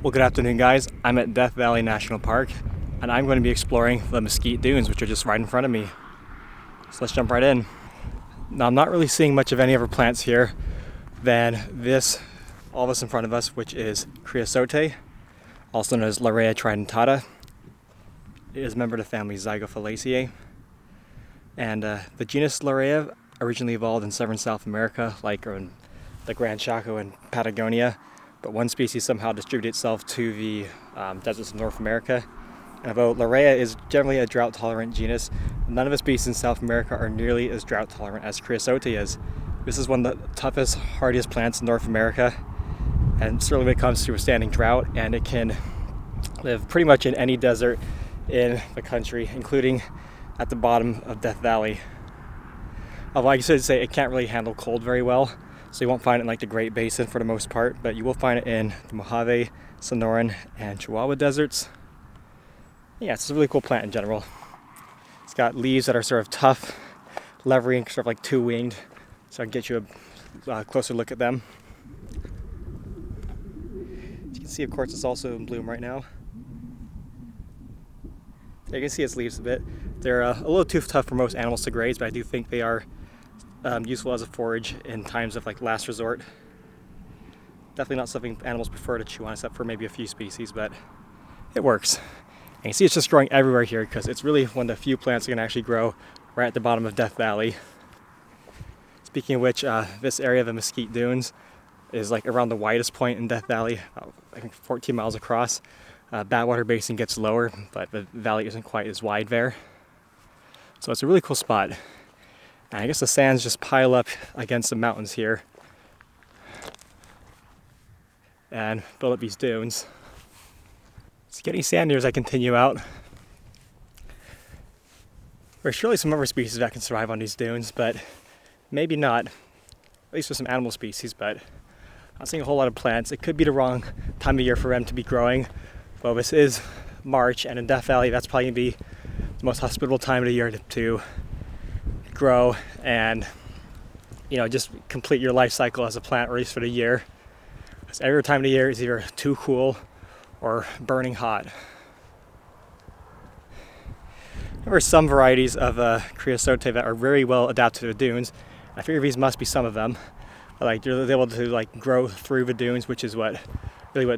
Well, good afternoon, guys. I'm at Death Valley National Park, and I'm going to be exploring the Mesquite Dunes, which are just right in front of me. So let's jump right in. Now, I'm not really seeing much of any other plants here than this, all this in front of us, which is Creosote, also known as Larrea tridentata. It is a member of the family Zygophalaceae. And the genus Larrea originally evolved in southern South America, like in the Gran Chaco and Patagonia. But one species somehow distributed itself to the deserts of North America. And although Larrea is generally a drought-tolerant genus, none of the species in South America are nearly as drought-tolerant as Creosote is. This is one of the toughest, hardiest plants in North America, and certainly when it comes to withstanding drought, and it can live pretty much in any desert in the country, including at the bottom of Death Valley. Although I should say it can't really handle cold very well, so you won't find it in like the Great Basin for the most part, but you will find it in the Mojave, Sonoran, and Chihuahua deserts. Yeah, it's a really cool plant in general. It's got leaves that are sort of tough, leathery, and sort of like two-winged, so I can get you a closer look at them. As you can see, of course, it's also in bloom right now. There you can see its leaves a bit. They're a little too tough for most animals to graze, but I do think they are useful as a forage in times of like last resort. Definitely not something animals prefer to chew on, except for maybe a few species, but it works. And you see it's just growing everywhere here because it's really one of the few plants that can actually grow right at the bottom of Death Valley. Speaking of which, this area of the Mesquite Dunes is like around the widest point in Death Valley, I think 14 miles across. Badwater Basin gets lower, but the valley isn't quite as wide there. So it's a really cool spot. And I guess the sands just pile up against the mountains here and build up these dunes. It's getting sandier as I continue out. There's surely some other species that can survive on these dunes, but maybe not. At least for some animal species, but I'm not seeing a whole lot of plants. It could be the wrong time of year for them to be growing. Well, this is March, and in Death Valley, that's probably going to be the most hospitable time of the year to grow and, you know, just complete your life cycle as a plant, or at least for the year. Because every time of the year is either too cool or burning hot. There are some varieties of Creosote that are very well adapted to the dunes. I figure these must be some of them. Like they're able to like grow through the dunes, which is what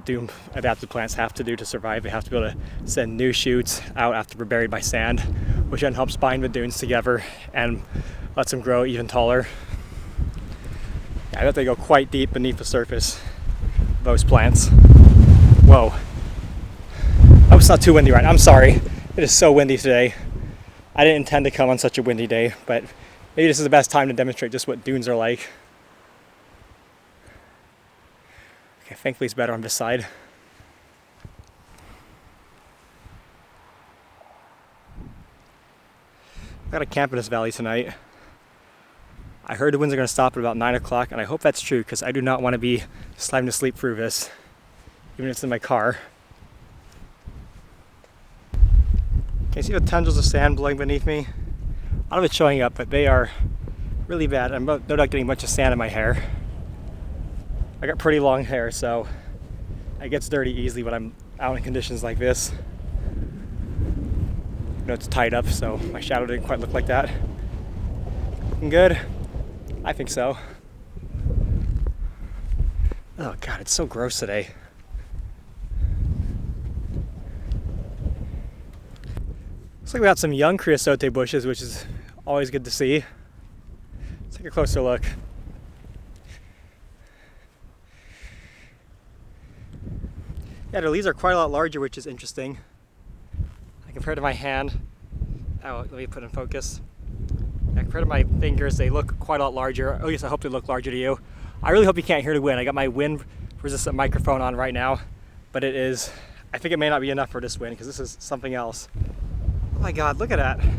dune adapted plants have to do to survive. They have to be able to send new shoots out after they're buried by sand, which then helps bind the dunes together and lets them grow even taller. Yeah, I bet they go quite deep beneath the surface, those plants. Whoa. Oh, it's not too windy right now. I'm sorry. It is so windy today. I didn't intend to come on such a windy day, but maybe this is the best time to demonstrate just what dunes are like. Okay, thankfully it's better on this side. I gotta camp in this valley tonight. I heard the winds are gonna stop at about 9 o'clock, and I hope that's true because I do not want to be slamming to sleep through this, even if it's in my car. Can you see the tendrils of sand blowing beneath me? I don't know if it's showing up, but they are really bad. I'm no doubt getting a bunch of sand in my hair. I got pretty long hair, so it gets dirty easily when I'm out in conditions like this. You know, it's tied up, so my shadow didn't quite look like that. Looking good? I think so. Oh God, it's so gross today. Looks like we got some young Creosote bushes, which is always good to see. Let's take a closer look. Yeah, the leaves are quite a lot larger, which is interesting. Compared to my hand, oh, let me put in focus. Yeah, compared to my fingers, they look quite a lot larger. At least I hope they look larger to you. I really hope you can't hear the wind. I got my wind resistant microphone on right now, but it is, I think it may not be enough for this wind because this is something else. Oh my God, look at that. It'd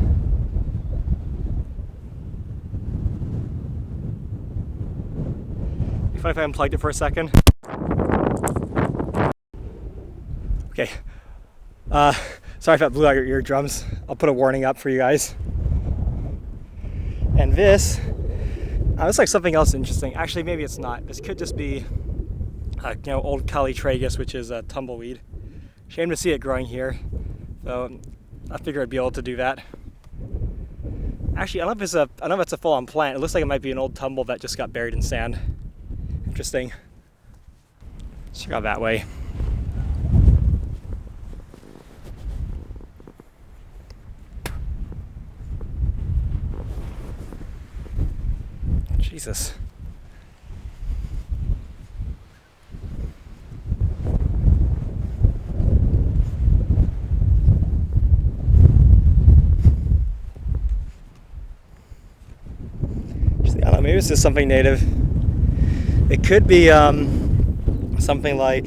be fun if I unplugged it for a second. Okay, sorry if that blew out your eardrums. I'll put a warning up for you guys. And this looks like something else interesting. Actually, maybe it's not. This could just be old Cali tragus, which is a tumbleweed. Shame to see it growing here, so I figured I'd be able to do that. Actually, I don't know if it's a full-on plant. It looks like it might be an old tumble that just got buried in sand. Interesting. Let's check out that way. Jesus. I don't know, maybe this is something native. It could be something like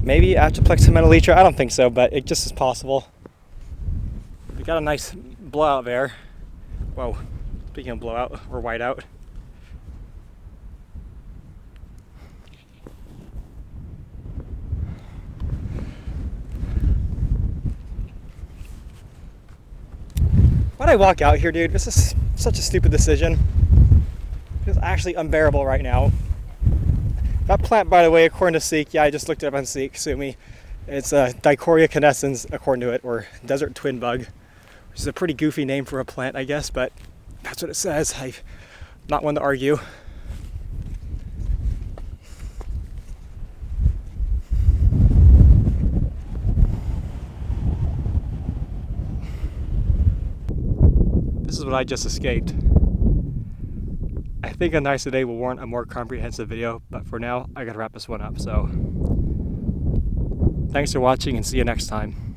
maybe Atriplex metallitra. I don't think so, but it just is possible. We got a nice blowout there. Whoa, speaking of blowout or whiteout. Why'd I walk out here, dude? This is such a stupid decision. It's actually unbearable right now. That plant, by the way, according to Seek, yeah, I just looked it up on Seek, sue me. It's a Dicoria canescens, according to it, or desert twin bug, which is a pretty goofy name for a plant, I guess, but that's what it says. I'm not one to argue. This is what I just escaped. I think a nicer day will warrant a more comprehensive video, but for now, I gotta wrap this one up, so thanks for watching and see you next time.